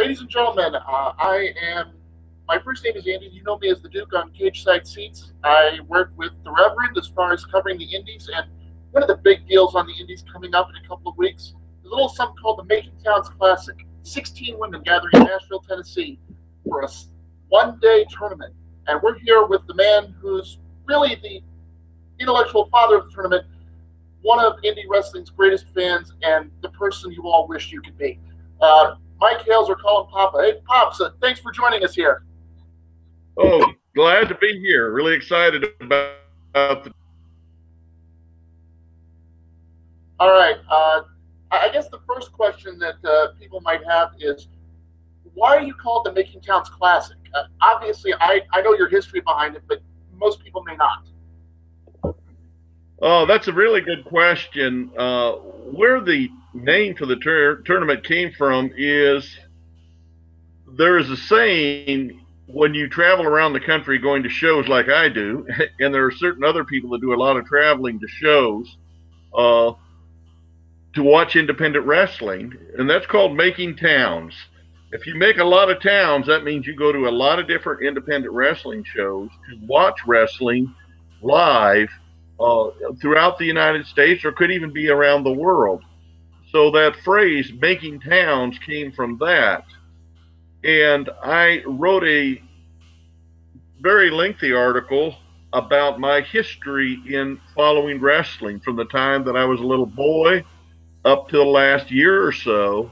Ladies and gentlemen, my first name is Andy. You know me as the Duke on CageSide Seats. I work with the Reverend as far as covering the Indies, and one of the big deals on the Indies coming up in a couple of weeks is a little something called the Making Towns Classic. 16 women gathering in Nashville, Tennessee for a one-day tournament. And we're here with the man who's really the intellectual father of the tournament, one of indie wrestling's greatest fans, and the person you all wish you could be. Mike Hales, or call him Papa. Hey, Pops, thanks for joining us here. Oh, glad to be here. Really excited about the. All right. I guess the first question that people might have is, why are you called the Making Towns Classic? Obviously, I know your history behind it, but most people may not. Oh, that's a really good question. Where the name for the tournament came from is there is a saying when you travel around the country going to shows like I do, and there are certain other people that do a lot of traveling to shows to watch independent wrestling, and that's called making towns. If you make a lot of towns, that means you go to a lot of different independent wrestling shows to watch wrestling live throughout the United States, or could even be around the world. So that phrase, making towns, came from that. And I wrote a very lengthy article about my history in following wrestling from the time that I was a little boy up to the last year or so,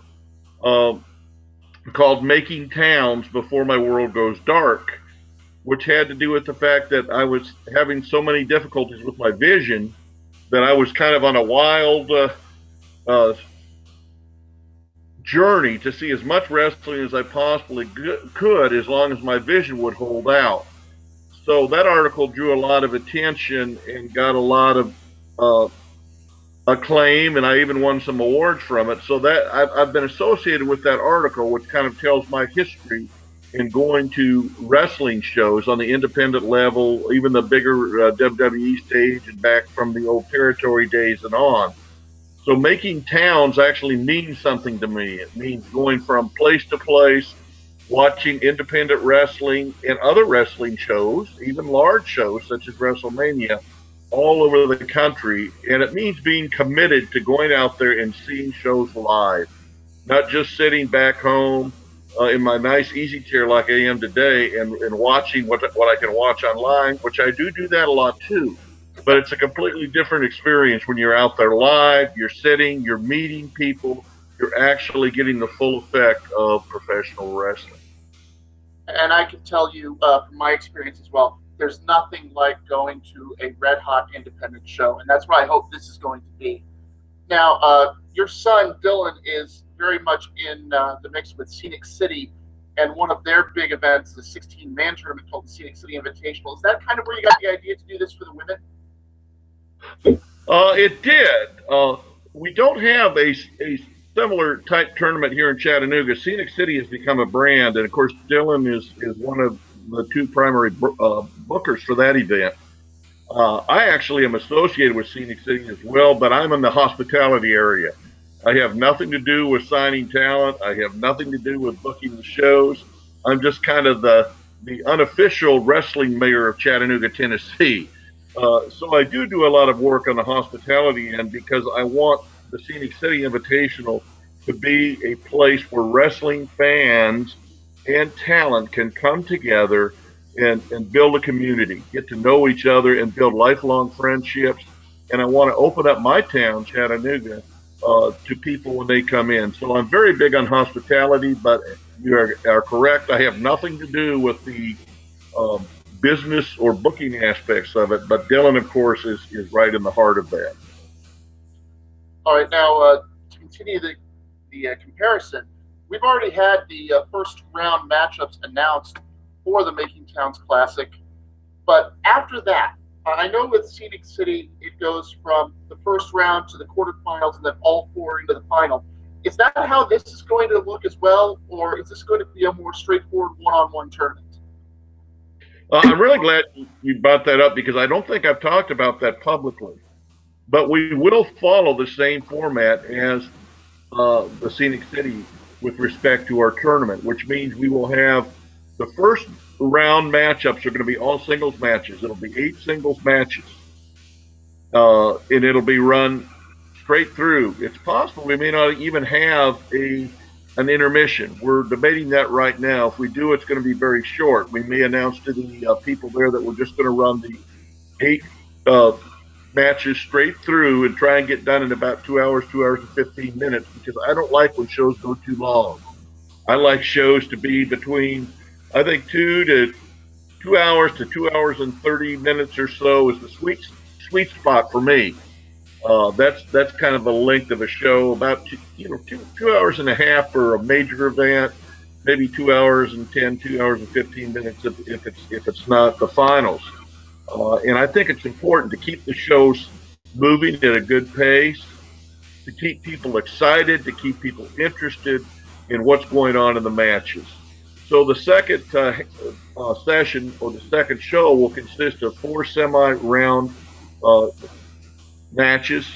called Making Towns Before My World Goes Dark, which had to do with the fact that I was having so many difficulties with my vision that I was kind of on a wild journey to see as much wrestling as I possibly could, as long as my vision would hold out. So that article drew a lot of attention and got a lot of acclaim, and I even won some awards from it. So that I've been associated with that article, which kind of tells my history in going to wrestling shows on the independent level, even the bigger WWE stage, and back from the old territory days and on. So making towns actually means something to me. It means going from place to place, watching independent wrestling and other wrestling shows, even large shows such as WrestleMania, all over the country. And it means being committed to going out there and seeing shows live, not just sitting back home in my nice easy chair like I am today and watching what I can watch online, which I do that a lot too. But it's a completely different experience when you're out there live, you're sitting, you're meeting people, you're actually getting the full effect of professional wrestling. And I can tell you from my experience as well, there's nothing like going to a red hot independent show, and that's what I hope this is going to be. Now, your son Dylan is very much in the mix with Scenic City, and one of their big events, the 16-man tournament called the Scenic City Invitational. Is that kind of where you got the idea to do this for the women? It did. We don't have a similar type tournament here in Chattanooga. Scenic City has become a brand, and of course, Dylan is one of the two primary bookers for that event. I actually am associated with Scenic City as well, but I'm in the hospitality area. I have nothing to do with signing talent. I have nothing to do with booking the shows. I'm just kind of the unofficial wrestling mayor of Chattanooga, Tennessee. So I do a lot of work on the hospitality end because I want the Scenic City Invitational to be a place where wrestling fans and talent can come together and build a community, get to know each other, and build lifelong friendships. And I want to open up my town, Chattanooga, to people when they come in. So I'm very big on hospitality, but you are correct. I have nothing to do with the business or booking aspects of it, but Dylan, of course, is right in the heart of that. All right, now to continue the comparison, we've already had the first round matchups announced for the Making Towns Classic, but after that, I know with Scenic City, it goes from the first round to the quarterfinals and then all four into the final. Is that how this is going to look as well, or is this going to be a more straightforward one-on-one tournament? I'm really glad you brought that up because I don't think I've talked about that publicly. But we will follow the same format as the Scenic City with respect to our tournament, which means we will have the first round matchups are going to be all singles matches. It'll be 8 singles matches, and it'll be run straight through. It's possible we may not even have an intermission. We're debating that right now. If we do, it's going to be very short. We may announce to the people there that we're just going to run the 8 matches straight through and try and get done in about 2 hours, 2 hours and 15 minutes, because I don't like when shows go too long. I like shows to be between, I think, 2 hours to 2 hours and 30 minutes or so is the sweet spot for me. That's kind of the length of a show, about two hours and a half for a major event, maybe 2 hours and 10, 2 hours and 15 minutes if it's not the finals. And I think it's important to keep the shows moving at a good pace, to keep people excited, to keep people interested in what's going on in the matches. So the second session, or the second show, will consist of 4 semi-round matches.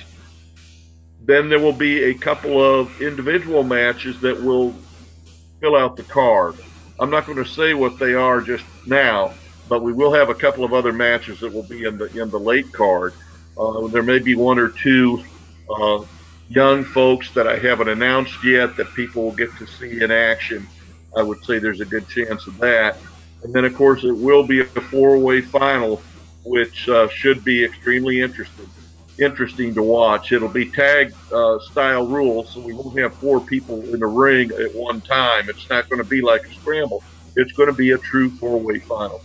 Then there will be a couple of individual matches that will fill out the card. I'm not going to say what they are just now, but we will have a couple of other matches that will be in the late card. There may be 1 or 2 young folks that I haven't announced yet that people will get to see in action. I would say there's a good chance of that. And then, of course, it will be a 4-way final, which should be extremely interesting to watch. It'll be tag style rules, so we won't have 4 people in the ring at one time. It's not going to be like a scramble. It's going to be a true 4-way final.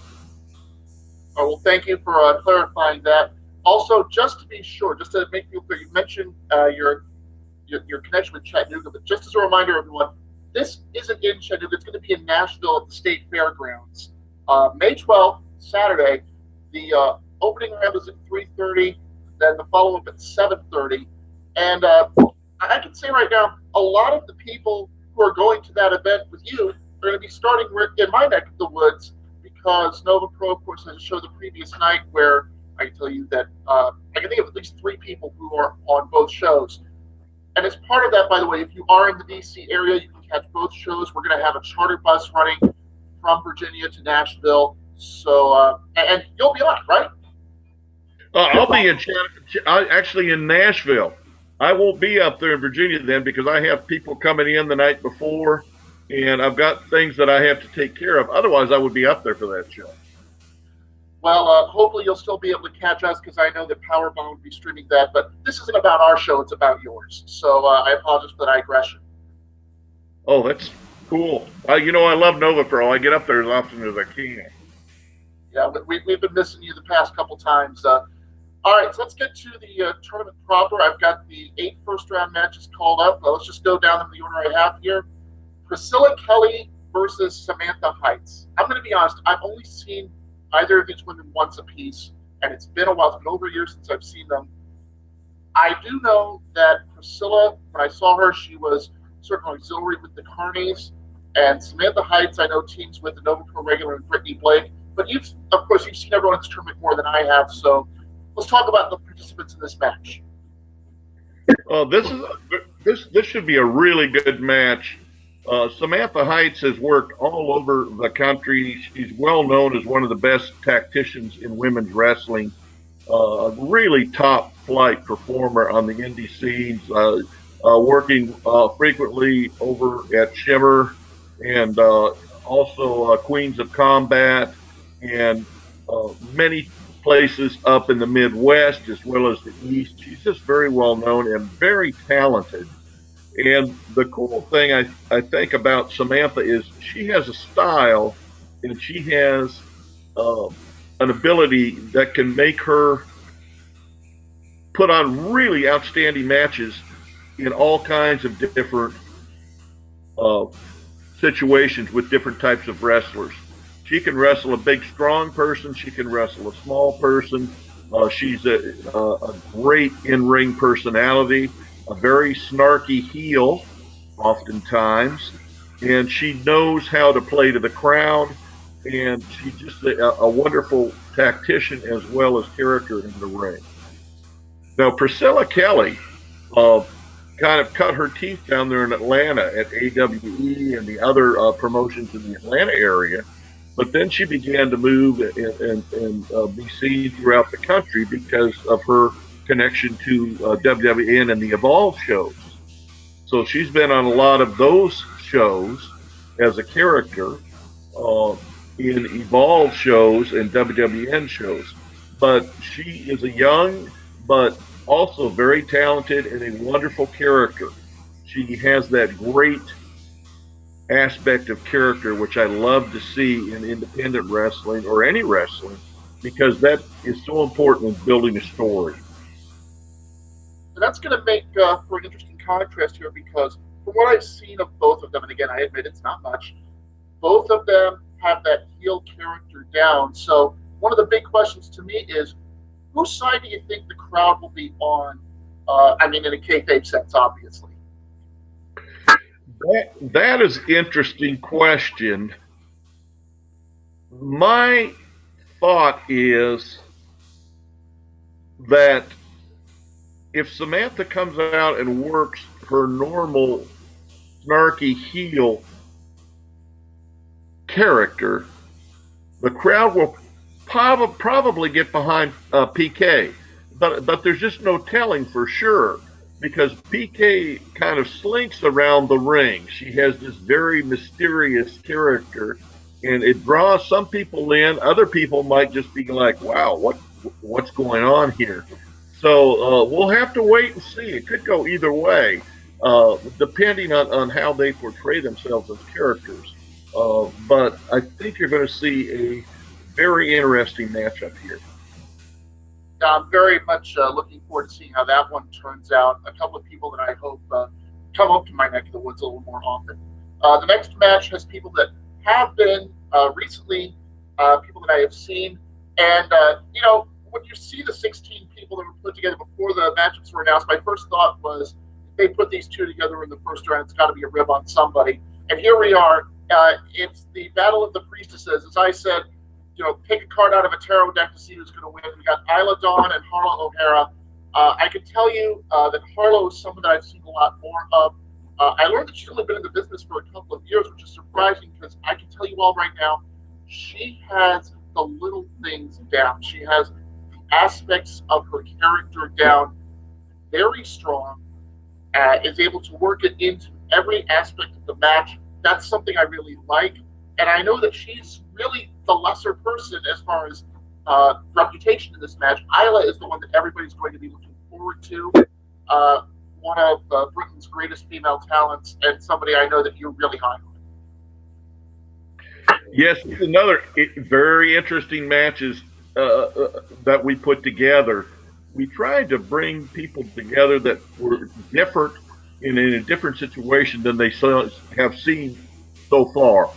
Oh, well, thank you for clarifying that. Also, just to be sure, just to make you clear, you mentioned your connection with Chattanooga, but just as a reminder, everyone, this isn't in Chattanooga. It's going to be in Nashville at the State Fairgrounds. May 12th, Saturday. The opening round is at 3:30, then the follow-up at 7:30. And I can say right now, a lot of the people who are going to that event with you are going to be starting in my neck of the woods, because Nova Pro, of course, has a show the previous night where I can tell you that I can think of at least 3 people who are on both shows. And as part of that, by the way, if you are in the D.C. area, you can catch both shows. We're going to have a charter bus running from Virginia to Nashville. So, and you'll be on, right? I'll be actually in Nashville. I won't be up there in Virginia then, because I have people coming in the night before, and I've got things that I have to take care of. Otherwise, I would be up there for that show. Well, hopefully you'll still be able to catch us, because I know that Powerbomb will be streaming that. But this isn't about our show; it's about yours. So I apologize for the digression. Oh, that's cool. I love Nova Pro. I get up there as often as I can. Yeah, we've been missing you the past couple times. All right, so let's get to the tournament proper. I've got the 8 first-round matches called up. Let's just go down in the order I have here. Priscilla Kelly versus Samantha Heights. I'm going to be honest, I've only seen either of these women once apiece, and it's been a while. It's been over a year since I've seen them. I do know that Priscilla, when I saw her, she was sort of an auxiliary with the Carnies, and Samantha Heights, I know, teams with the Nova Pro regular and Brittany Blake. But of course, you've seen everyone in this tournament more than I have, so let's talk about the participants in this match. This should be a really good match. Samantha Heights has worked all over the country. She's well known as one of the best tacticians in women's wrestling. A really top flight performer on the indie scenes, working frequently over at Shimmer, and also Queens of Combat, and many places up in the Midwest as well as the East. She's just very well known and very talented. And the cool thing I think about Samantha is she has a style, and she has an ability that can make her put on really outstanding matches in all kinds of different situations with different types of wrestlers. She can wrestle a big, strong person. She can wrestle a small person. She's a great in-ring personality, a very snarky heel oftentimes, and she knows how to play to the crowd, and she's just a wonderful tactician as well as character in the ring. Now, Priscilla Kelly, kind of cut her teeth down there in Atlanta at AWE and the other promotions in the Atlanta area. But then she began to move and be seen throughout the country because of her connection to WWN and the Evolve shows. So she's been on a lot of those shows as a character in Evolve shows and WWN shows. But she is a young, but also very talented and a wonderful character. She has that great aspect of character, which I love to see in independent wrestling or any wrestling, because that is so important in building a story. And that's going to make for an interesting contrast here because from what I've seen of both of them, and again, I admit it's not much, both of them have that heel character down. So one of the big questions to me is, whose side do you think the crowd will be on? I mean, in a kayfabe sense, obviously. That is an interesting question. My thought is that if Samantha comes out and works her normal snarky heel character, the crowd will probably get behind PK. But there's just no telling for sure because PK kind of slinks around the ring. She has this very mysterious character, and it draws some people in. Other people might just be like, "Wow, what's going on here?" So we'll have to wait and see. It could go either way, depending on how they portray themselves as characters. But I think you're going to see a very interesting matchup here. I'm very much looking forward to seeing how that one turns out. A couple of people that I hope come up to my neck of the woods a little more often. The next match has people that have been recently, people that I have seen. And, when you see the 16 people that were put together before the matchups were announced, my first thought was, if they put these two together in the first round, it's got to be a rib on somebody. And here we are. It's the Battle of the Priestesses. As I said, pick a card out of a tarot deck to see who's going to win. We got Isla Dawn and Harlow O'Hara. I can tell you that Harlow is someone that I've seen a lot more of. I learned that she's only been in the business for a couple of years, which is surprising because I can tell you all right now, she has the little things down. She has aspects of her character down very strong, is able to work it into every aspect of the match. That's something I really like. And I know that she's really the lesser person as far as reputation in this match. Isla is the one that everybody's going to be looking forward to. One of Britain's greatest female talents, and somebody I know that you're really high on. Yes, another very interesting matches that we put together. We tried to bring people together that were different in a different situation than they have seen so far.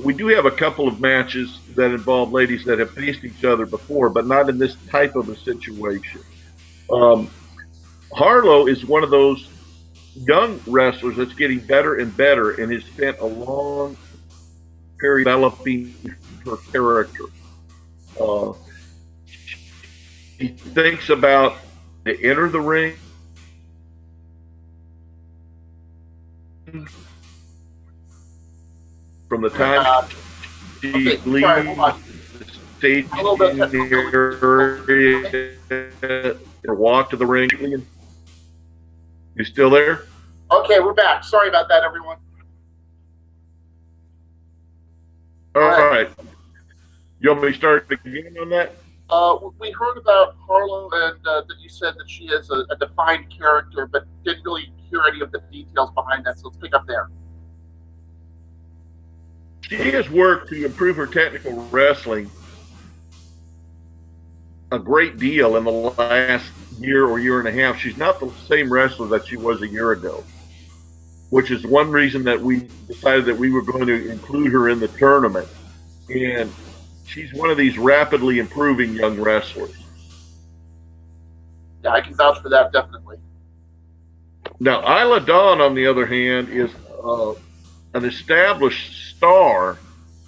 We do have a couple of matches that involve ladies that have faced each other before, but not in this type of a situation. Harlow is one of those young wrestlers that's getting better and better and has spent a long period developing her character. She thinks about to enter the ring from the time she leaves the stage area or walk to the ring. You still there? Okay, we're back. Sorry about that, everyone. All right. You want me to start again on that? We heard about Harlow and that you said that she is a defined character, but didn't really hear any of the details behind that, so let's pick up there. She has worked to improve her technical wrestling a great deal in the last year or year and a half. She's not the same wrestler that she was a year ago, which is one reason that we decided that we were going to include her in the tournament. And she's one of these rapidly improving young wrestlers. Yeah, I can vouch for that, definitely. Now, Isla Dawn, on the other hand, is an established star,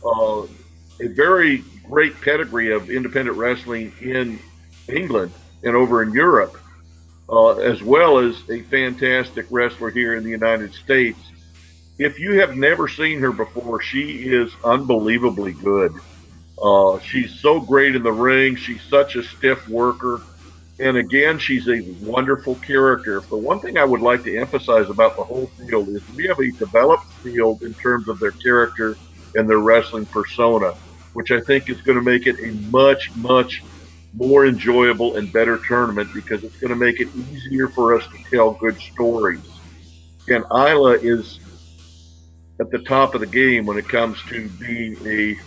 a very great pedigree of independent wrestling in England and over in Europe. as well as a fantastic wrestler here in the United States. If you have never seen her before, she is unbelievably good. She's so great in the ring. She's such a stiff worker. And again, she's a wonderful character. The one thing I would like to emphasize about the whole field is we have a developed field in terms of their character and their wrestling persona, which I think is going to make it a much, much more enjoyable and better tournament because it's going to make it easier for us to tell good stories. And Isla is at the top of the game when it comes to being a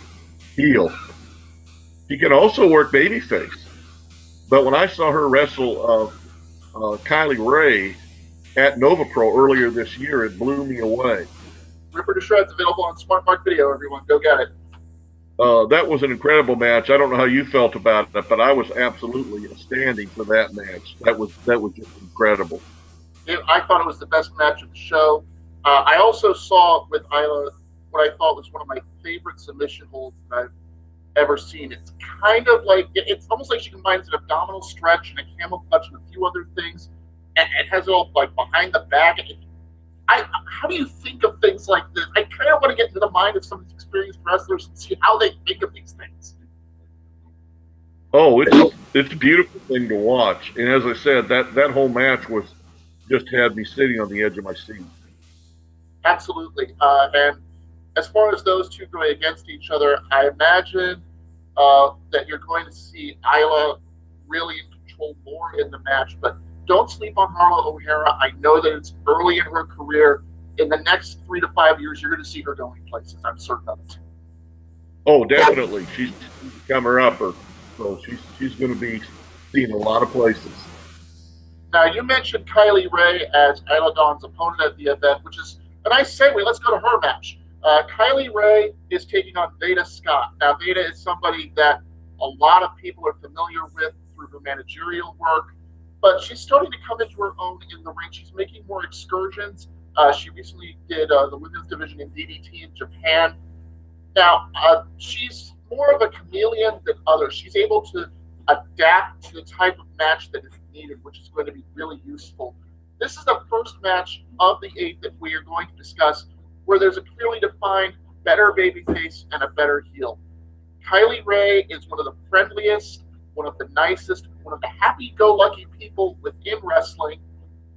heel. He can also work babyface. But when I saw her wrestle Kylie Ray at Nova Pro earlier this year, it blew me away. Ripper to Shreds available on Smart Mark Video, everyone. Go get it. That was an incredible match. I don't know how you felt about it, but I was absolutely standing for that match. That was just incredible. I thought it was the best match of the show. I also saw with Isla what I thought was one of my favorite submission holds that I've ever seen. It's kind of like, it's almost like she combines an abdominal stretch and a camel clutch and a few other things, and it has it all like behind the back. How do you think of things like this? I kind of want to get into the mind of some of these experienced wrestlers and see how they think of these things. Oh, it's a beautiful thing to watch. And as I said, that whole match was just had me sitting on the edge of my seat. Absolutely. And as far as those two going against each other, I imagine that you're going to see Isla really in control more in the match, but don't sleep on Harlow O'Hara. I know that it's early in her career. In the next 3 to 5 years, you're going to see her going places. I'm certain of it. Oh, definitely. She's come her upper, so she's going to be seen a lot of places. Now, you mentioned Kylie Ray as Isla Dawn's opponent at the event, which is a nice segue. Let's go to her match. Kylie Ray is taking on Veda Scott. Now, Veda is somebody that a lot of people are familiar with through her managerial work, but she's starting to come into her own in the ring. She's making more excursions. She recently did the women's division in DDT in Japan. Now, she's more of a chameleon than others. She's able to adapt to the type of match that is needed, which is going to be really useful. This is the first match of the 8 that we are going to discuss where there's a clearly defined better babyface and a better heel. Kylie Ray is one of the friendliest, one of the nicest, one of the happy-go-lucky people within wrestling.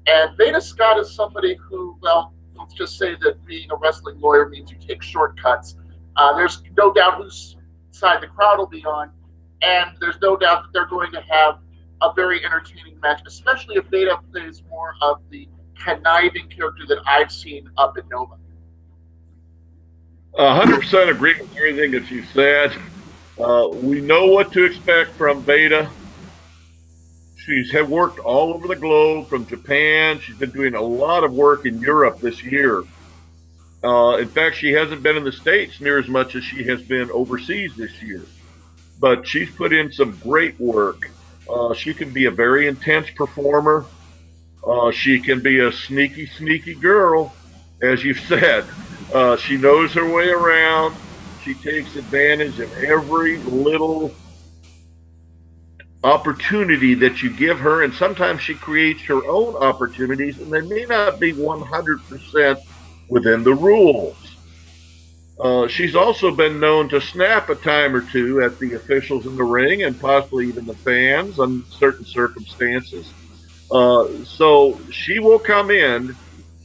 And Veda Scott is somebody who, well, let's just say that being a wrestling lawyer means you take shortcuts. There's no doubt whose side the crowd will be on, and there's no doubt that they're going to have a very entertaining match, especially if Veda plays more of the conniving character that I've seen up in Nova. 100% agree with everything that you said. We know what to expect from Veda. She's worked all over the globe from Japan. She's been doing a lot of work in Europe this year. In fact, she hasn't been in the States near as much as she has been overseas this year. But she's put in some great work. She can be a very intense performer. She can be a sneaky, sneaky girl, as you've said. She knows her way around. She takes advantage of every little opportunity that you give her, and sometimes she creates her own opportunities, and they may not be 100% within the rules. She's also been known to snap a time or two at the officials in the ring and possibly even the fans on certain circumstances. So she will come in,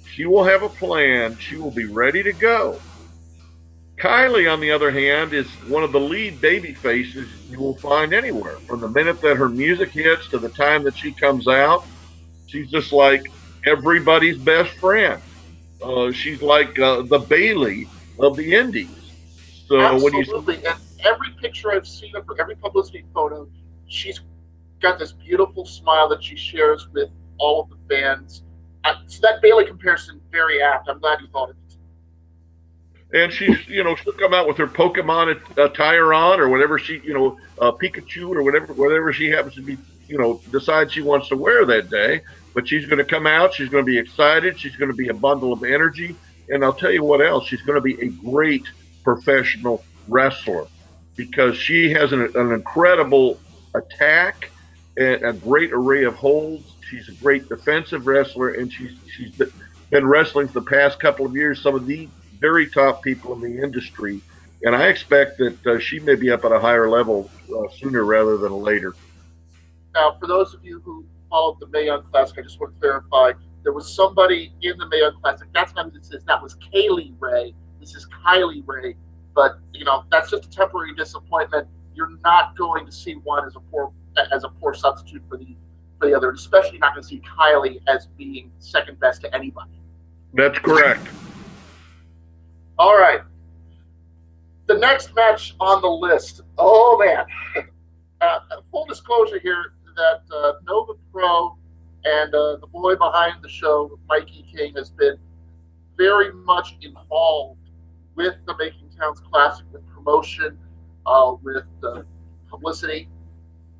she will have a plan, she will be ready to go. Kylie, on the other hand, is one of the lead baby faces you will find anywhere. From the minute that her music hits to the time that she comes out, she's just like everybody's best friend. She's like the Bailey of the Indies. So Absolutely. And every picture I've seen of her, every publicity photo, she's got this beautiful smile that she shares with all of the fans. So that Bailey comparison, very apt. I'm glad you thought of it. And she'll come out with her Pokemon attire on, or whatever she, Pikachu, or whatever she happens to be, decides she wants to wear that day. But she's going to come out. She's going to be excited. She's going to be a bundle of energy. And I'll tell you what else. She's going to be a great professional wrestler because she has an incredible attack a great array of holds. She's a great defensive wrestler, and she's been wrestling for the past couple of years some of the very top people in the industry. And I expect that she may be up at a higher level sooner rather than later. Now, for those of you who followed the Mae Young Classic, I just want to clarify there was somebody in the Mae Young Classic. That's not who this is. That was Kaylee Ray. This is Kylie Ray. But that's just a temporary disappointment. You're not going to see one as a poor substitute for the other. Especially not going to see Kylie as being second best to anybody. That's correct. All right. The next match on the list. Oh man. Full disclosure here that Nova Pro and the boy behind the show, Mikey King, has been very much involved with the Making Towns Classic, with promotion, with publicity.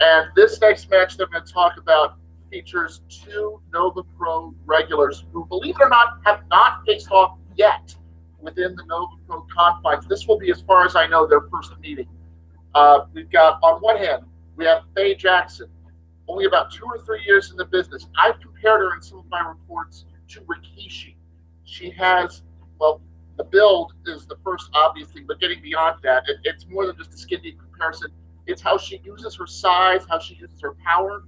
And this next match that I'm going to talk about features two Nova Pro regulars who, believe it or not, have not faced off yet within the Nova Pro confines. This will be, as far as I know, their first meeting. We've got, on one hand, we have Faye Jackson, only about 2 or 3 years in the business. I've compared her in some of my reports to Rikishi. She has, well, the build is the first obvious thing, but getting beyond that, it's more than just a skin deep comparison. It's how she uses her size, how she uses her power,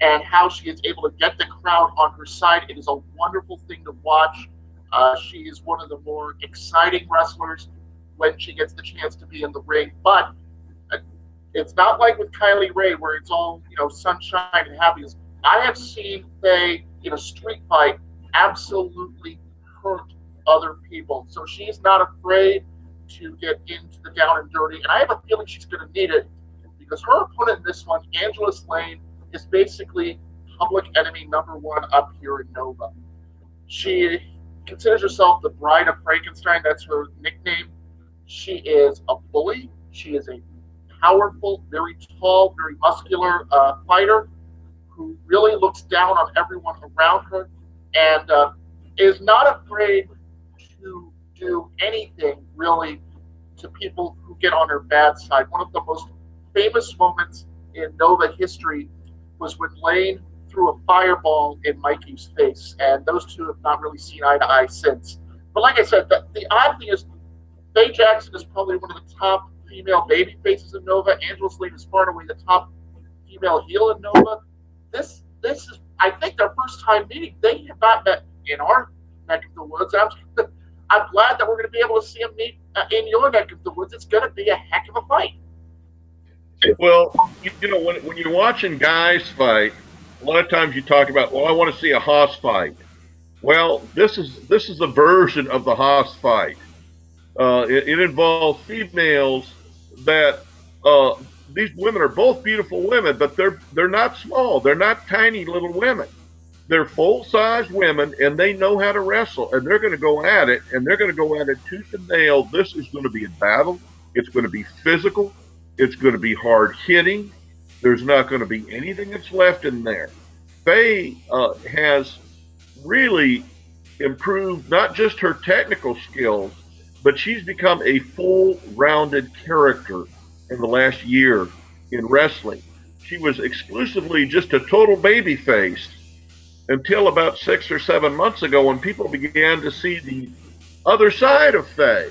and how she is able to get the crowd on her side. It is a wonderful thing to watch. She is one of the more exciting wrestlers when she gets the chance to be in the ring. But it's not like with Kylie Ray where it's all sunshine and happiness. I have seen Faye in a street fight absolutely hurt other people. So she's not afraid to get into the down and dirty. And I have a feeling she's going to need it because her opponent in this one, Angela Slane, is basically public enemy #1 up here in Nova. She considers herself the Bride of Frankenstein. That's her nickname. She is a bully. She is a powerful, very tall, very muscular fighter who really looks down on everyone around her and is not afraid to do anything really to people who get on her bad side. One of the most famous moments in Nova history was when Lane threw a fireball in Mikey's face, and those two have not really seen eye to eye since. But like I said, the odd thing is Faye Jackson is probably one of the top female baby faces in Nova. Angela Slane is far and away the top female heel in Nova. This is, I think, their first time meeting. They have not met in our neck of the woods. I'm glad that we're going to be able to see them meet in your neck of the woods. It's going to be a heck of a fight. Well, when you're watching guys fight, a lot of times you talk about, well, I want to see a Haas fight. Well, this is a version of the Haas fight. It involves females that these women are both beautiful women, but they're not small. They're not tiny little women. They're full-size women, and they know how to wrestle, and they're going to go at it, and they're going to go at it tooth and nail. This is going to be a battle. It's going to be physical. It's going to be hard hitting. There's not going to be anything that's left in there. Faye has really improved not just her technical skills, but she's become a full-rounded character in the last year in wrestling. She was exclusively just a total baby face until about 6 or 7 months ago when people began to see the other side of Faye,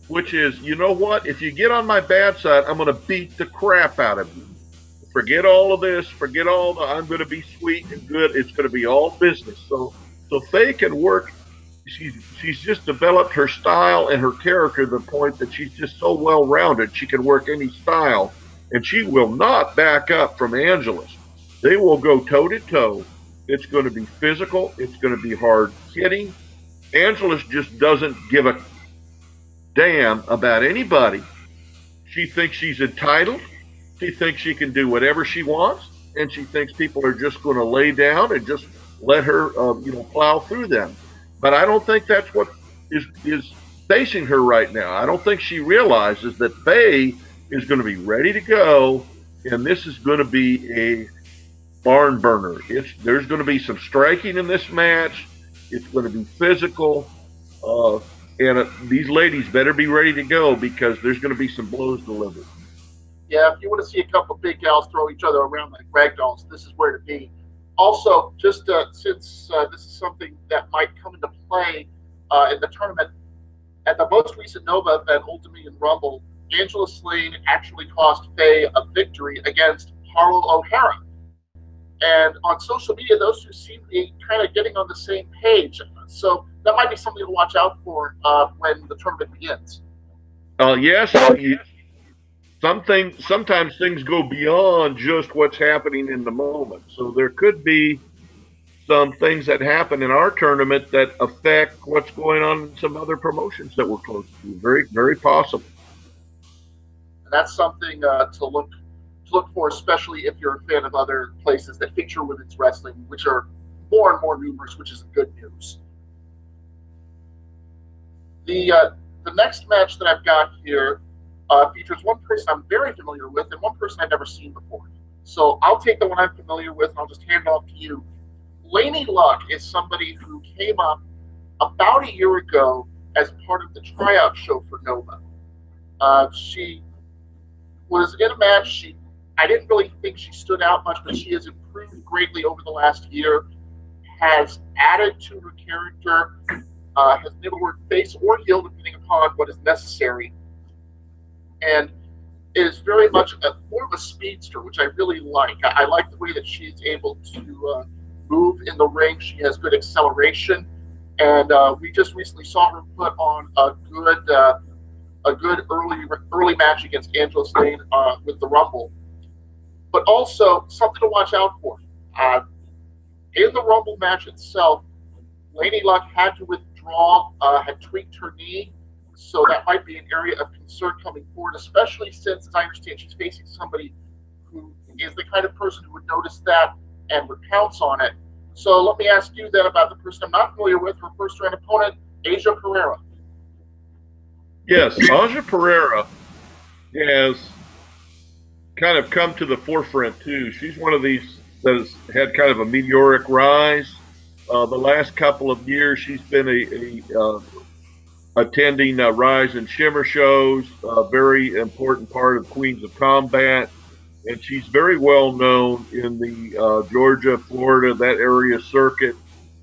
which is, you know what, if you get on my bad side, I'm going to beat the crap out of you. Forget all of this. Forget all the I'm going to be sweet and good. It's going to be all business. So Faye can work. She's just developed her style and her character to the point that she's just so well-rounded. She can work any style, and she will not back up from Angela's. They will go toe-to-toe. It's going to be physical. It's going to be hard hitting. Angela's just doesn't give a damn about anybody. She thinks she's entitled. She thinks she can do whatever she wants, and she thinks people are just going to lay down and just let her, plow through them. But I don't think that's what is facing her right now. I don't think she realizes that Faye is going to be ready to go, and this is going to be a barn burner. There's going to be some striking in this match. It's going to be physical, and these ladies better be ready to go because there's going to be some blows delivered. Yeah, if you want to see a couple of big gals throw each other around like rag dolls, this is where to be. Also, just since this is something that might come into play in the tournament, at the most recent Nova event, Ultimate and Rumble, Angela Slane actually cost Faye a victory against Harlow O'Hara. And on social media, those two seem to be kind of getting on the same page. So that might be something to watch out for when the tournament begins. Yes, sometimes things go beyond just what's happening in the moment. So there could be some things that happen in our tournament that affect what's going on in some other promotions that we're close to. Very, very possible. And that's something to look for, especially if you're a fan of other places that feature women's wrestling, which are more and more numerous, which is good news. The next match that I've got here features one person I'm very familiar with and one person I've never seen before. So I'll take the one I'm familiar with and I'll just hand it off to you. Laney Luck is somebody who came up about a year ago as part of the tryout show for Nova. She was in a match. I didn't really think she stood out much, but she has improved greatly over the last year. Has added to her character. Has been able to work face or heel depending upon what is necessary, and is very much more of a speedster, which I really like. I like the way that she's able to move in the ring. She has good acceleration, and we just recently saw her put on a good early match against Angela Slane with the Rumble. But also something to watch out for. In the Rumble match itself, Laney Luck had to withdraw, had tweaked her knee, so that might be an area of concern coming forward, especially since, as I understand, she's facing somebody who is the kind of person who would notice that and would pounce on it. So let me ask you then about the person I'm not familiar with, her first round opponent, Asia Pereira. Yes, Aja Pereira has kind of come to the forefront too. She's one of these that has had kind of a meteoric rise. The last couple of years, she's been attending Rise and Shimmer shows, a very important part of Queens of Combat, and she's very well known in the Georgia, Florida, that area circuit,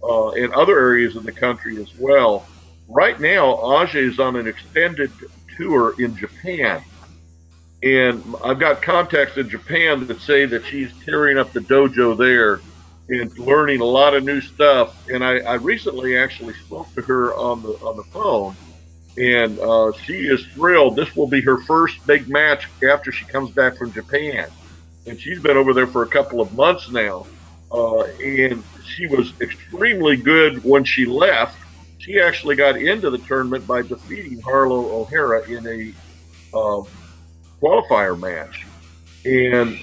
and other areas of the country as well. Right now, Aja is on an extended tour in Japan. And I've got contacts in Japan that say that she's tearing up the dojo there and learning a lot of new stuff. And I recently actually spoke to her on the phone, and she is thrilled. This will be her first big match after she comes back from Japan, and she's been over there for a couple of months now. And she was extremely good when she left. She actually got into the tournament by defeating Harlow O'Hara in a qualifier match. And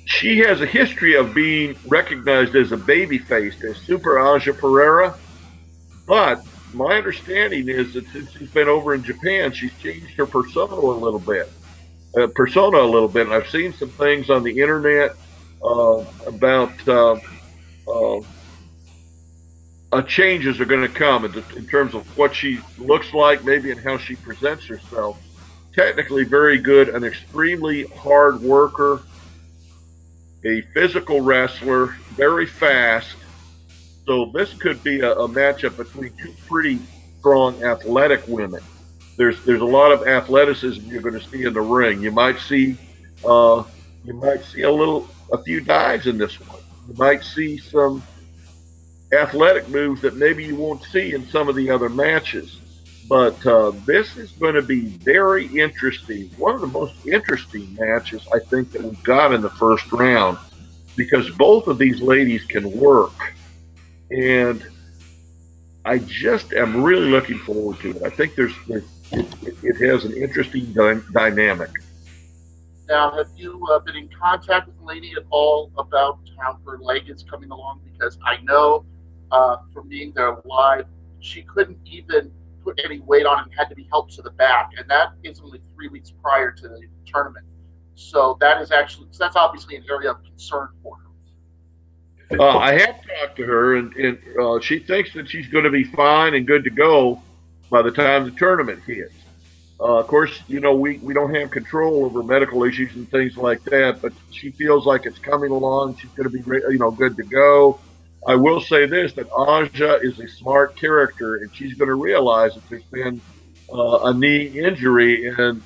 she has a history of being recognized as a babyface, as Super Aja Pereira. But my understanding is that since she's been over in Japan, she's changed her persona a little bit. And I've seen some things on the internet about changes are going to come in terms of what she looks like, maybe, and how she presents herself. Technically very good, an extremely hard worker, a physical wrestler, very fast. So this could be a matchup between two pretty strong athletic women. There's a lot of athleticism you're going to see in the ring. You might see a few dives in this one. You might see some athletic moves that maybe you won't see in some of the other matches. But this is going to be very interesting. One of the most interesting matches I think that we've got in the first round, because both of these ladies can work. And I just am really looking forward to it. I think it has an interesting dynamic. Now, have you been in contact with the lady at all about how her leg is coming along? Because I know from being there live, she couldn't even put any weight on and had to be helped to the back, and that is only 3 weeks prior to the tournament. So that's obviously an area of concern for her. I have talked to her, and she thinks that she's going to be fine and good to go by the time the tournament hits. Of course, we don't have control over medical issues and things like that, but she feels like it's coming along. She's going to be, good to go. I will say this, that Aja is a smart character, and she's going to realize that there's been a knee injury. And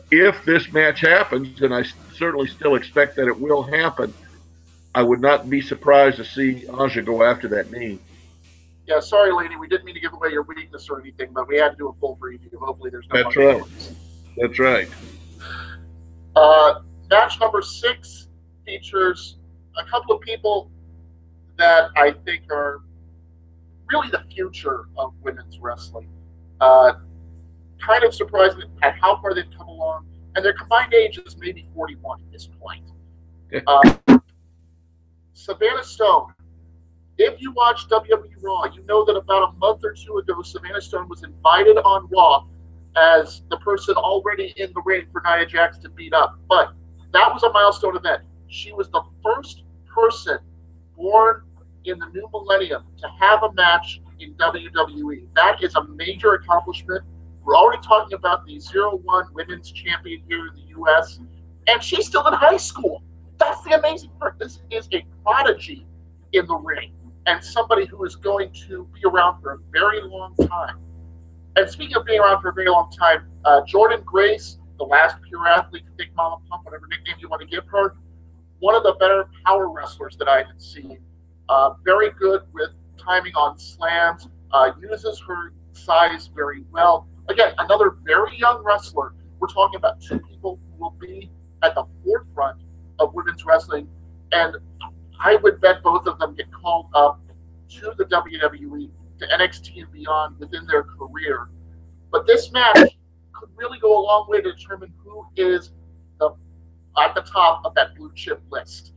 if this match happens, and I certainly still expect that it will happen, I would not be surprised to see Aja go after that knee. Yeah, sorry, lady, we didn't mean to give away your weakness or anything, but we had to do a full preview. Hopefully, there's no That's hard right. feelings. That's right. Match number 6 features a couple of people that I think are really the future of women's wrestling. Uh, Kind of surprising at how far they've come along, and their combined age is maybe 41 at this point. Uh, Savannah Stone. If you watch WWE Raw, you know that about a month or two ago, Savannah Stone was invited on Raw as the person already in the ring for Nia Jax to beat up. But that was a milestone event. She was the first person born in the new millennium to have a match in WWE. That is a major accomplishment. We're already talking about the 0-1 women's champion here in the U.S., and she's still in high school. That's the amazing part. This is a prodigy in the ring and somebody who is going to be around for a very long time. And speaking of being around for a very long time, Jordan Grace, the last pure athlete, Big Mama Pump, whatever nickname you want to give her, one of the better power wrestlers that I have seen. Very good with timing on slams, uses her size very well. Again, another very young wrestler. We're talking about two people who will be at the forefront of women's wrestling, and I would bet both of them get called up to the WWE, to NXT and beyond within their career. But this match could really go a long way to determine who is at the top of that blue chip list.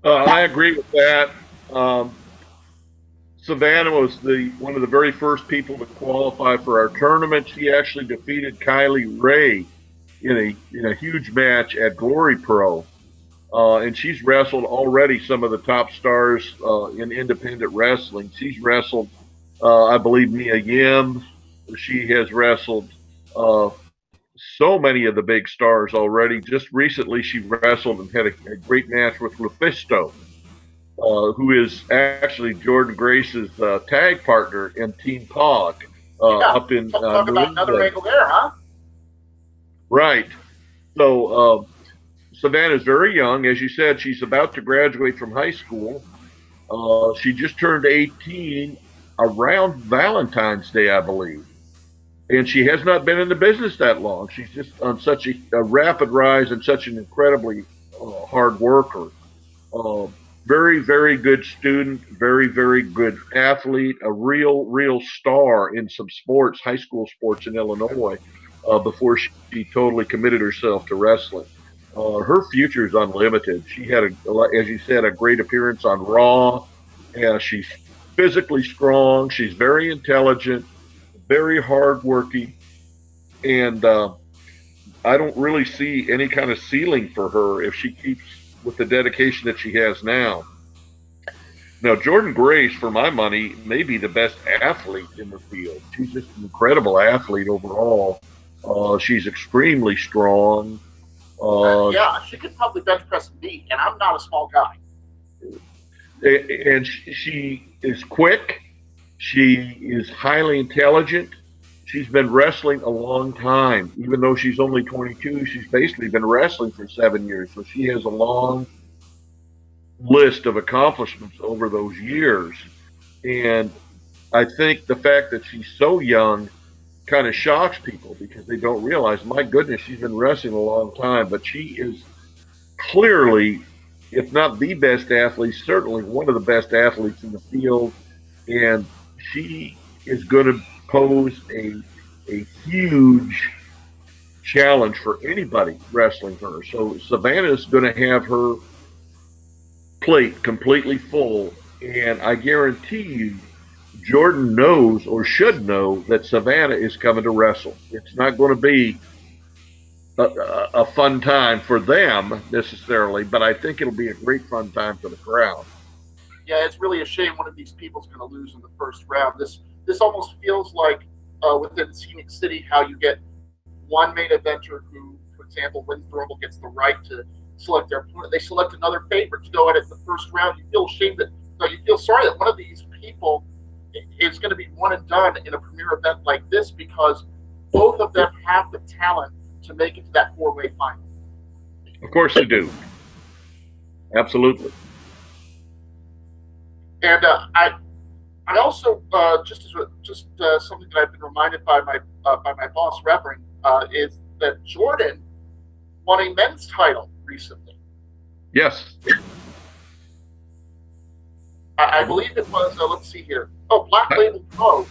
I agree with that. Savannah was one of the very first people to qualify for our tournament. She actually defeated Kylie Ray in a huge match at Glory Pro, and she's wrestled already some of the top stars in independent wrestling. She's wrestled, I believe, Mia Yim. She has wrestled so many of the big stars already. Just recently, she wrestled and had a great match with Lufisto, who is actually Jordan Grace's tag partner in Team Pog up in talk about another angle there, huh? Right. So Savannah's very young. As you said, she's about to graduate from high school. She just turned 18 around Valentine's Day, I believe. And she has not been in the business that long. She's just on such a rapid rise and such an incredibly hard worker. Very, very good student, very, very good athlete, a real star in some sports, high school sports in Illinois, before she totally committed herself to wrestling. Her future is unlimited. She had, as you said, a great appearance on Raw. She's physically strong. She's very intelligent, very hardworking, and I don't really see any kind of ceiling for her if she keeps with the dedication that she has now. Now, Jordan Grace, for my money, may be the best athlete in the field. She's just an incredible athlete overall. She's extremely strong. Yeah, she could probably bench press me, and I'm not a small guy. And she is quick. She is highly intelligent. She's been wrestling a long time. Even though she's only 22, she's basically been wrestling for 7 years. So she has a long list of accomplishments over those years. And I think the fact that she's so young kind of shocks people because they don't realize, my goodness, she's been wrestling a long time. But she is clearly, if not the best athlete, certainly one of the best athletes in the field. And she is going to pose a huge challenge for anybody wrestling her. So Savannah is going to have her plate completely full, and I guarantee you Jordan knows or should know that Savannah is coming to wrestle. It's not going to be a fun time for them necessarily, but I think it'll be a great fun time for the crowd. Yeah, it's really a shame one of these people's going to lose in the first round. This almost feels like within Scenic City how you get one main eventer who, for example, wins the Rumble, gets the right to select their opponent. They select another favorite to go at it in the first round. You feel ashamed that, no, you feel sorry that one of these people is going to be one and done in a premier event like this because both of them have the talent to make it to that four-way final. Of course they do. Absolutely. And I also just something that I've been reminded by my boss Reverend is that Jordan won a men's title recently. Yes. I believe it was. Let's see here. Oh, Black Label Pro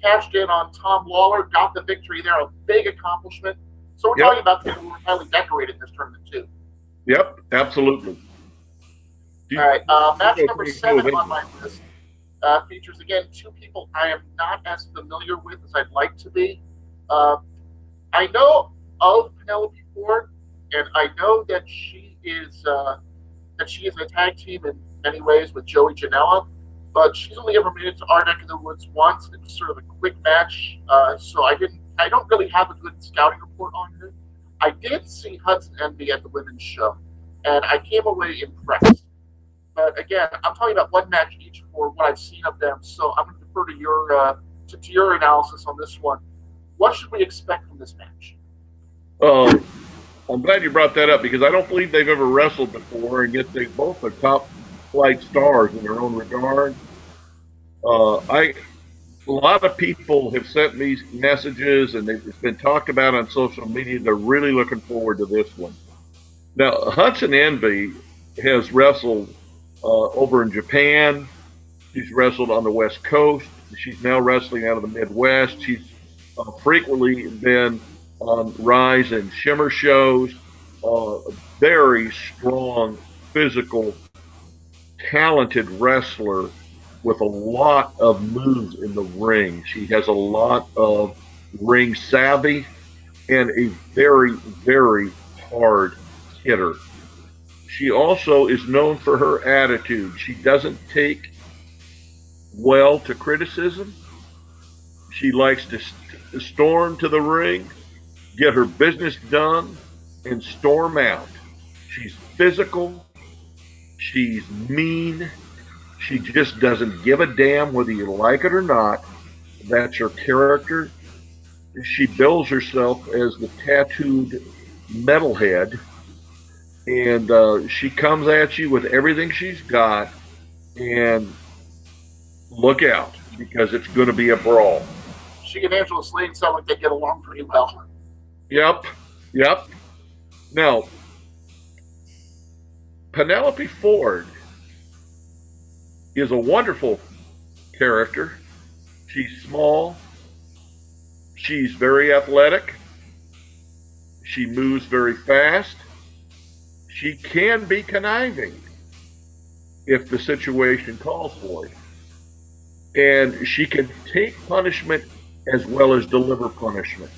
cashed in on Tom Lawler, got the victory there. A big accomplishment. So we're talking about people who were highly decorated in this tournament too. Yep, absolutely. All right, match number 7 on my list features, again, two people I am not as familiar with as I'd like to be. I know of Penelope Ford, and I know that she is in a tag team in many ways with Joey Janela, but she's only ever made it to our neck of the woods once. It was sort of a quick match, so I don't really have a good scouting report on her. I did see Hudson Envy at the women's show, and I came away impressed. But again, I'm talking about one match each for what I've seen of them, so I'm going to defer to your analysis on this one. What should we expect from this match? I'm glad you brought that up because I don't believe they've ever wrestled before, and yet they both are top flight stars in their own regard. A lot of people have sent me messages, and it's been talked about on social media. They're really looking forward to this one. Now, Hudson Envy has wrestled over in Japan. She's wrestled on the West Coast. She's now wrestling out of the Midwest. She's frequently been on Rise and Shimmer shows. Very strong, physical, talented wrestler with a lot of moves in the ring. She has a lot of ring savvy and a very, very hard hitter. She also is known for her attitude. She doesn't take well to criticism. She likes to storm to the ring, get her business done, and storm out. She's physical. She's mean. She just doesn't give a damn whether you like it or not. That's her character. She bills herself as the tattooed metalhead, and she comes at you with everything she's got, and look out, because it's going to be a brawl. She and Angela Slade sound like they get along pretty well. Yep. Now, Penelope Ford is a wonderful character. She's small. She's very athletic. She moves very fast. She can be conniving if the situation calls for it. And she can take punishment as well as deliver punishment.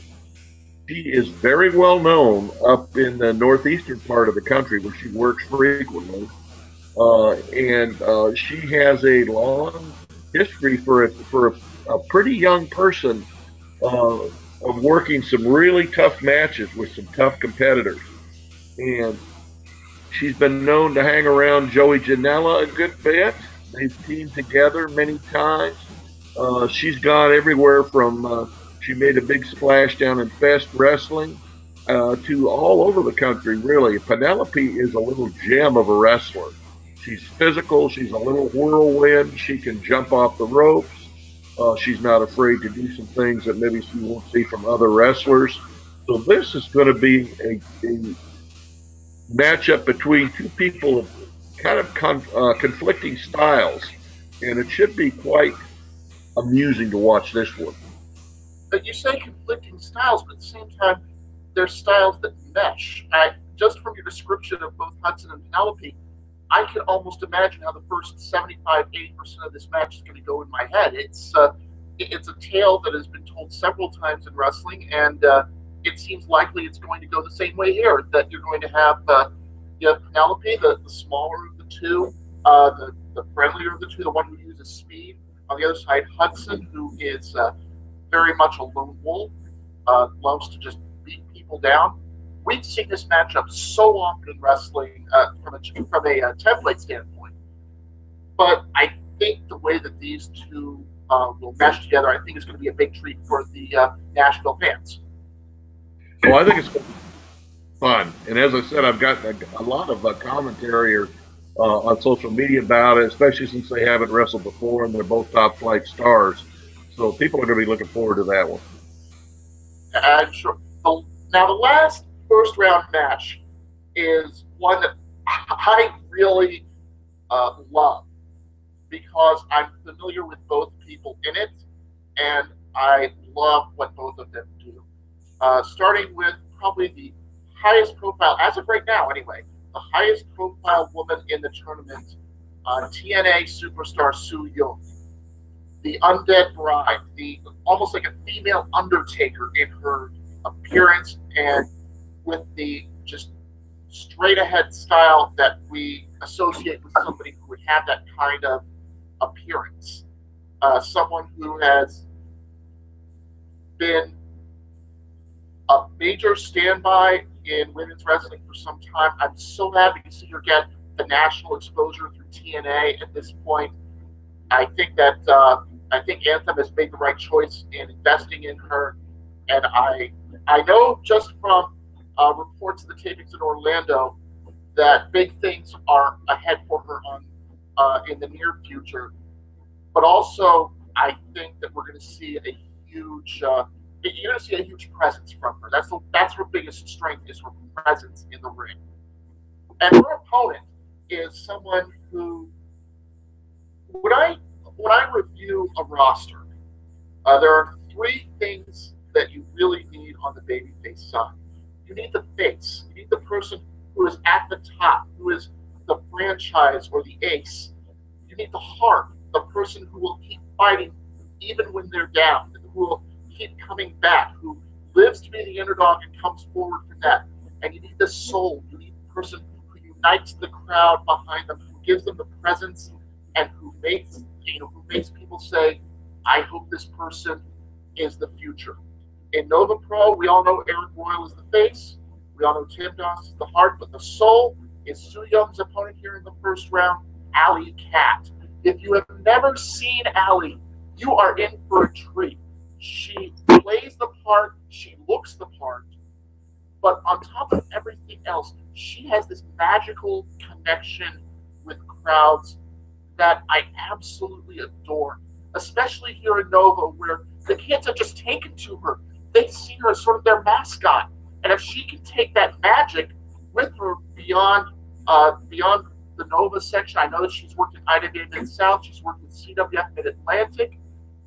She is very well known up in the northeastern part of the country where she works frequently. And she has a long history for a pretty young person of working some really tough matches with some tough competitors. And she's been known to hang around Joey Janela a good bit. They've teamed together many times. She's gone everywhere from she made a big splash down in Fest Wrestling to all over the country, really. Penelope is a little gem of a wrestler. She's physical. She's a little whirlwind. She can jump off the ropes. She's not afraid to do some things that maybe she won't see from other wrestlers. So this is going to be a matchup between two people of kind of conflicting styles, and it should be quite amusing to watch this one. But you say conflicting styles, but at the same time, they're styles that mesh. Just from your description of both Hudson and Penelope, I can almost imagine how the first 75–80% of this match is going to go in my head. It's a tale that has been told several times in wrestling, and it seems likely it's going to go the same way here. That you're going to have Penelope, the smaller of the two, the friendlier of the two, the one who uses speed. On the other side, Hudson, who is very much a lone wolf, loves to just beat people down. We've seen this matchup so often in wrestling from a template standpoint, but I think the way that these two will mesh together, I think is going to be a big treat for the Nashville fans. Well, I think it's fun, and as I said, I've got a lot of commentary on social media about it, especially since they haven't wrestled before and they're both top flight stars. So people are going to be looking forward to that one. I'm sure. Now, the last first round match is one that I really love because I'm familiar with both people in it, and I love what both of them do. Starting with probably the highest profile, as of right now anyway, the highest profile woman in the tournament, TNA superstar Su Yung, the undead bride, the almost like a female Undertaker in her appearance and with the just straight ahead style that we associate with somebody who would have that kind of appearance. Someone who has been a major standby in women's wrestling for some time. I'm so happy to see her get the national exposure through TNA at this point. I think that I think Anthem has made the right choice in investing in her, and I know just from reports of the tapings in Orlando that big things are ahead for her on in the near future. But also, I think that we're going to see a huge you're going to see a huge presence from her. That's her biggest strength is her presence in the ring. And her opponent is someone who, when I review a roster, there are three things that you really need on the babyface side. You need the face. You need the person who is at the top, who is the franchise or the ace. You need the heart, the person who will keep fighting even when they're down, who will keep coming back, who lives to be the underdog and comes forward for that. And you need the soul. You need the person who unites the crowd behind them, who gives them the presence, and who makes people say, "I hope this person is the future." In Nova Pro, we all know Eric Royal is the face. We all know Tim Doss is the heart, but the soul is Su Young's opponent here in the first round, Alley Cat. If you have never seen Alley, you are in for a treat. She plays the part, she looks the part, but on top of everything else, she has this magical connection with crowds that I absolutely adore, especially here in Nova, where the kids are just taken to her. They see her as sort of their mascot, and if she can take that magic with her beyond the Nova section, I know that she's worked in Ida Bay Mid-South, she's worked in CWF Mid-Atlantic,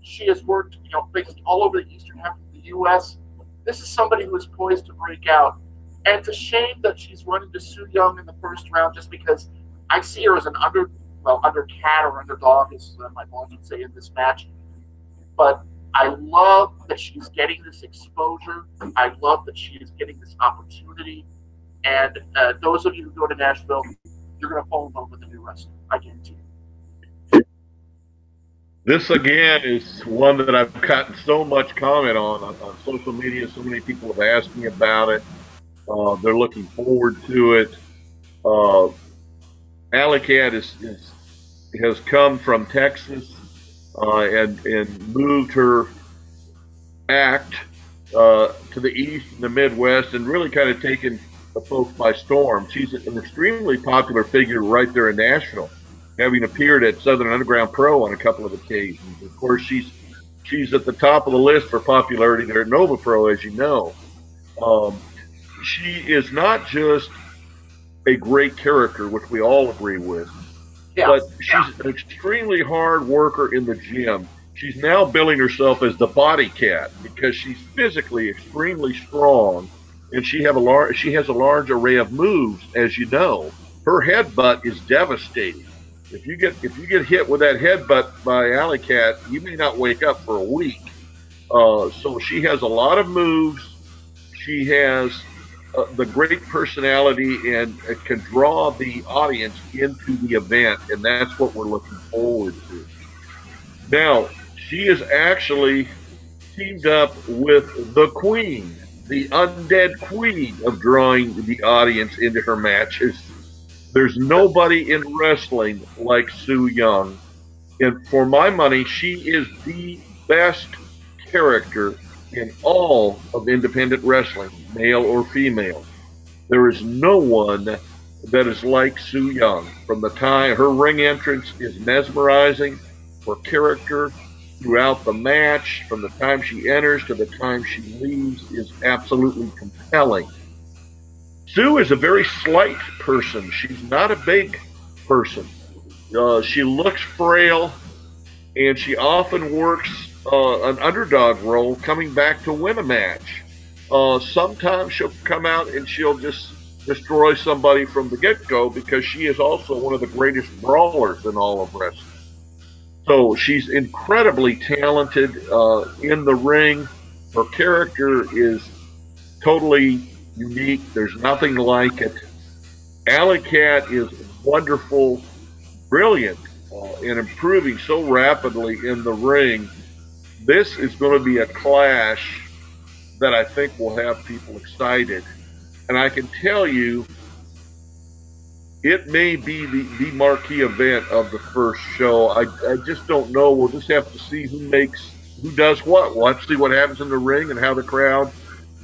she has worked, based all over the eastern half of the U.S. This is somebody who is poised to break out, and it's a shame that she's run into Su Yung in the first round, just because I see her as an undercat or underdog, as my boss would say in this match. But I love that she's getting this exposure. I love that she is getting this opportunity. And those of you who go to Nashville, you're going to fall in love with the new wrestler. I guarantee you. This, again, is one that I've gotten so much comment on social media. So many people have asked me about it. They're looking forward to it. Alley Cat has come from Texas and moved her act to the east and the Midwest and really kind of taken the folks by storm. She's an extremely popular figure right there in Nashville, having appeared at Southern Underground Pro on a couple of occasions. Of course, she's at the top of the list for popularity there at Nova Pro, as you know. She is not just a great character, which we all agree with, but she's an extremely hard worker in the gym. She's now billing herself as the body cat because she's physically extremely strong, and she has a large array of moves, as you know. Her headbutt is devastating. If you get hit with that headbutt by Alley Cat, you may not wake up for a week. So she has a lot of moves. She has the great personality and can draw the audience into the event, and that's what we're looking forward to. Now, she is actually teamed up with the Queen, the undead queen of drawing the audience into her matches. There's nobody in wrestling like Su Yung. And for my money, she is the best character in all of independent wrestling, male or female. There is no one that is like Su Yung. From the time her ring entrance is mesmerizing, her character throughout the match, from the time she enters to the time she leaves, is absolutely compelling. Sue is a very slight person. She's not a big person. She looks frail, and she often works an underdog role coming back to win a match. Sometimes she'll come out and she'll just destroy somebody from the get-go because she is also one of the greatest brawlers in all of wrestling. So she's incredibly talented in the ring. Her character is totally unique. There's nothing like it. Alley Cat is wonderful, brilliant, and improving so rapidly in the ring. This is going to be a clash that I think will have people excited. And I can tell you, it may be the marquee event of the first show. I just don't know. We'll just have to see who does what. We'll have to see what happens in the ring and how the crowd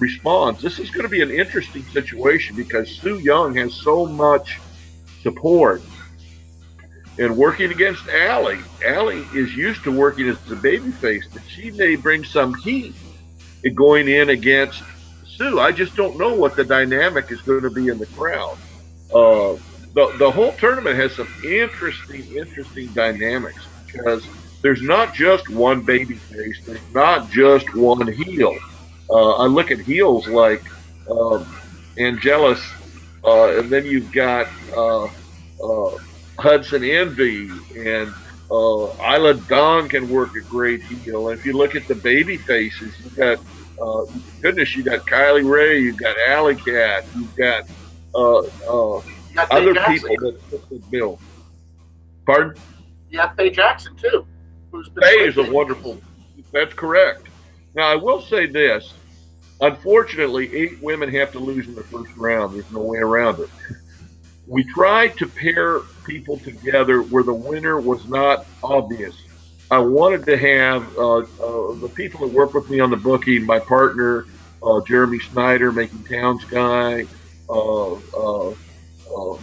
responds. This is going to be an interesting situation because Su Yung has so much support. And working against Allie is used to working as a babyface, but she may bring some heat in going in against Sue. I just don't know what the dynamic is going to be in the crowd. The whole tournament has some interesting dynamics because there's not just one babyface, there's not just one heel. I look at heels like Angelus, and then you've got Hudson Envy, and Isla Dawn can work a great heel. And if you look at the baby faces, you've got you got Kylie Ray, you've got Alley Cat, you've got other people that build. Pardon? You have Faye Jackson too. Faye is a wonderful. That's correct. Now I will say this. Unfortunately, 8 women have to lose in the first round. There's no way around it. We tried to pair people together where the winner was not obvious. I wanted to have the people that work with me on the booking, my partner, Jeremy Snyder, Making Towns guy,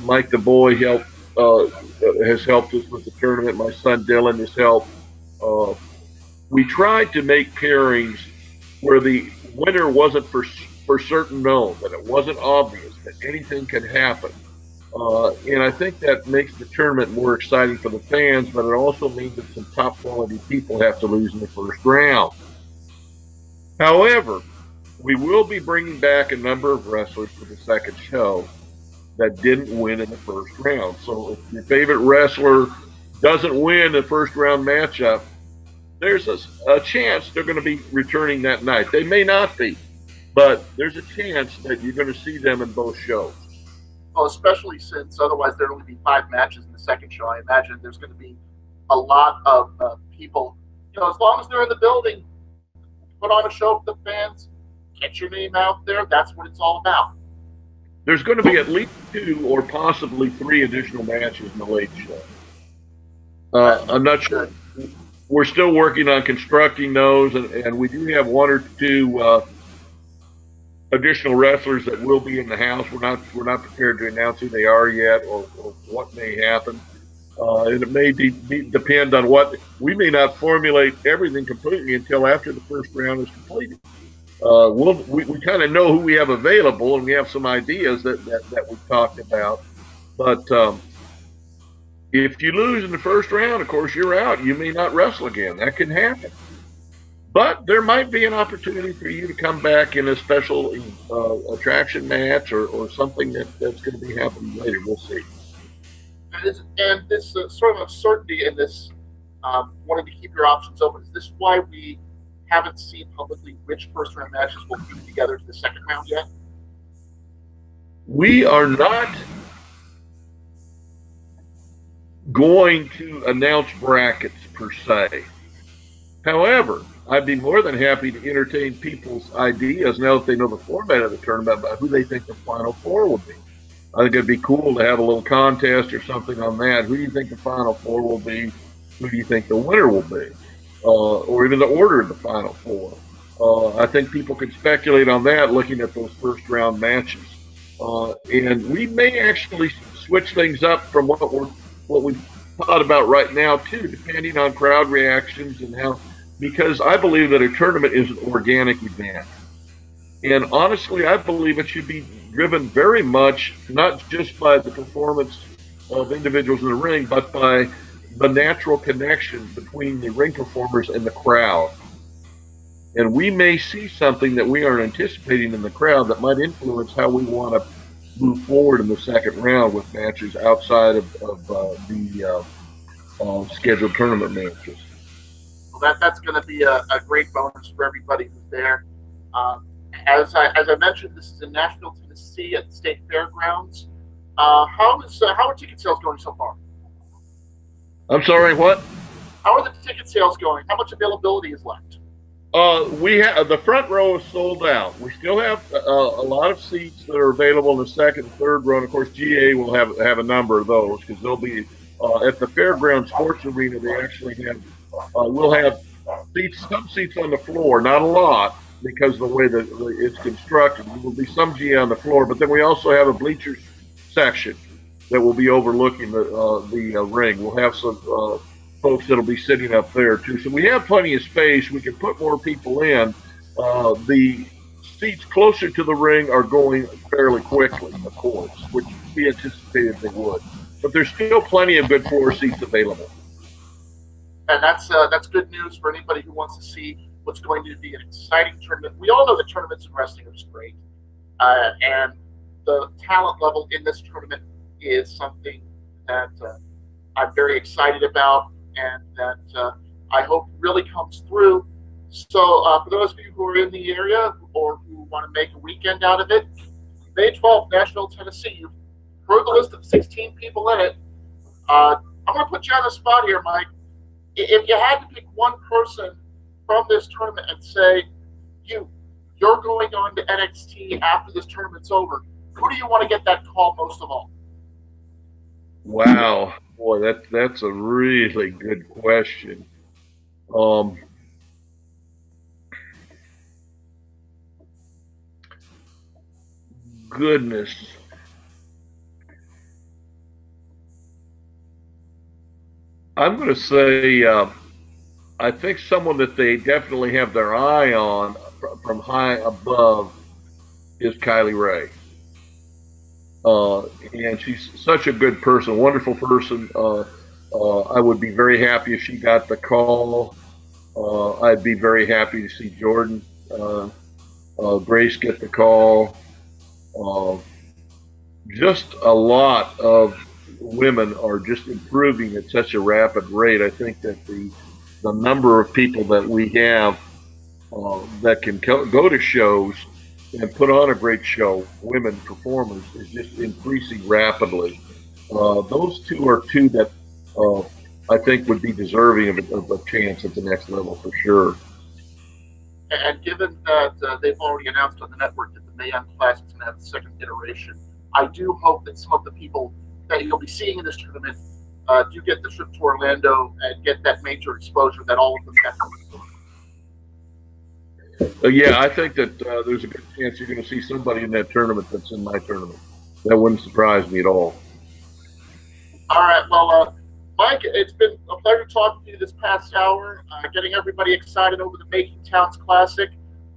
Mike the Boy has helped us with the tournament. My son Dylan has helped. We tried to make pairings where the winner wasn't for certain known, that it wasn't obvious, that anything could happen. And I think that makes the tournament more exciting for the fans, but it also means that some top quality people have to lose in the first round. However, we will be bringing back a number of wrestlers for the second show that didn't win in the first round. So if your favorite wrestler doesn't win the first round matchup, there's a chance they're going to be returning that night. They may not be, but there's a chance that you're going to see them in both shows. Well, especially since otherwise there'd only be 5 matches in the second show. I imagine there's going to be a lot of people, as long as they're in the building, put on a show for the fans, get your name out there. That's what it's all about. There's going to be at least 2 or possibly 3 additional matches in the late show. I'm not sure. We're still working on constructing those, and we do have 1 or 2 additional wrestlers that will be in the house. We're not prepared to announce who they are yet or what may happen. And it may depend on what we may not formulate everything completely until after the first round is completed. We kind of know who we have available, and we have some ideas that we've talked about. But if you lose in the first round, of course, you're out. You may not wrestle again. That can happen. But there might be an opportunity for you to come back in a special attraction match or something that's going to be happening later. We'll see. And this sort of uncertainty in this wanting to keep your options open, is this why we haven't seen publicly which first round matches will be together to the second round yet? We are not going to announce brackets per se. However, I'd be more than happy to entertain people's ideas now that they know the format of the tournament about who they think the Final Four will be. I think it'd be cool to have a little contest or something on that. Who do you think the Final Four will be? Who do you think the winner will be? Or even the order of the Final Four. I think people can speculate on that looking at those first round matches. And we may actually switch things up from what we thought about right now too, depending on crowd reactions and how. Because I believe that a tournament is an organic event. And honestly, I believe it should be driven very much not just by the performance of individuals in the ring, but by the natural connection between the ring performers and the crowd. And we may see something that we aren't anticipating in the crowd that might influence how we want to move forward in the second round with matches outside of the scheduled tournament matches. Well, that's going to be a great bonus for everybody who's there. As I mentioned, this is in Nashville, Tennessee, at the State Fairgrounds. How are ticket sales going so far? I'm sorry, what? How are the ticket sales going? How much availability is left? We have the front row is sold out. We still have a lot of seats that are available in the second and third row. And of course, GA will have a number of those because they'll be at the Fairground Sports Arena. They actually have we'll have some seats on the floor, not a lot because of the way that it's constructed. There will be some GA on the floor, but then we also have a bleachers section that will be overlooking the ring. We'll have some folks that'll be sitting up there too. So we have plenty of space. We can put more people in. The seats closer to the ring are going fairly quickly, of course, which we anticipated they would. But there's still plenty of good floor seats available. And that's good news for anybody who wants to see what's going to be an exciting tournament. We all know the tournaments in wrestling are just great. And the talent level in this tournament is something that I'm very excited about and that I hope really comes through. So for those of you who are in the area or who want to make a weekend out of it, May 12th, Nashville, Tennessee. You've heard the list of 16 people in it. I'm going to put you on the spot here, Mike. If you had to pick one person from this tournament and say, you're going on to NXT after this tournament's over, who do you want to get that call most of all? Wow, boy, that's a really good question. Goodness. I'm going to say I think someone that they definitely have their eye on from high above is Kylie Ray. And she's such a good person, wonderful person. I would be very happy if she got the call. I'd be very happy to see Jordan Grace get the call. Just a lot of women are just improving at such a rapid rate. I think that the number of people that we have that can go to shows and put on a great show, women performers, is just increasing rapidly. Those two are two that I think would be deserving of a chance at the next level for sure. And given that they've already announced on the network that the Mae Young Classic is going to have the second iteration, I do hope that some of the people that you'll be seeing in this tournament do get the trip to Orlando and get that major exposure that all of them definitely. Yeah, I think that there's a good chance you're going to see somebody in that tournament that's in my tournament. That wouldn't surprise me at all. All right, well, Mike, it's been a pleasure talking to you this past hour, getting everybody excited over the Making Towns Classic.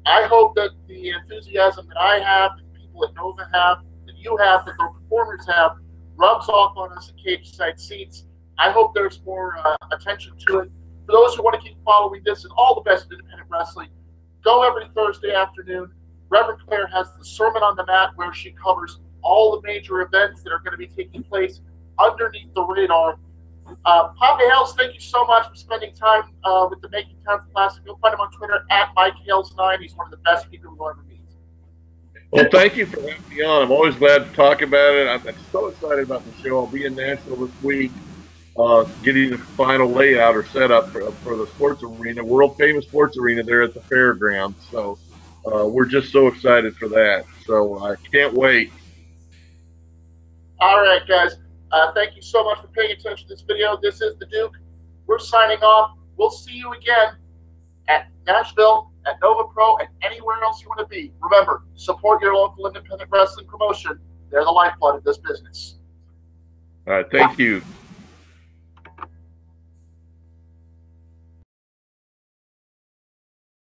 I hope that the enthusiasm that I have, that the people at Nova have, that you have, that the performers have, rubs off on us at CageSide Seats. I hope there's more attention to it. For those who want to keep following this and all the best in independent wrestling, go every Thursday afternoon. Reverend Claire has the Sermon on the Mat where she covers all the major events that are going to be taking place underneath the radar. Papa Hales, thank you so much for spending time with the Making Towns Classic. You'll find him on Twitter at MikeHales9. He's one of the best people you'll ever meet. Well, thank you for having me on. I'm always glad to talk about it. I'm so excited about the show. I'll be in Nashville this week. getting the final layout or setup for the sports arena, world famous sports arena there at the fairgrounds. So we're just so excited for that. So I can't wait. All right, guys. Thank you so much for paying attention to this video. This is the Duke. We're signing off. We'll see you again at Nashville, at Nova Pro, and anywhere else you want to be. Remember, support your local independent wrestling promotion. They're the lifeblood of this business. All right, thank you.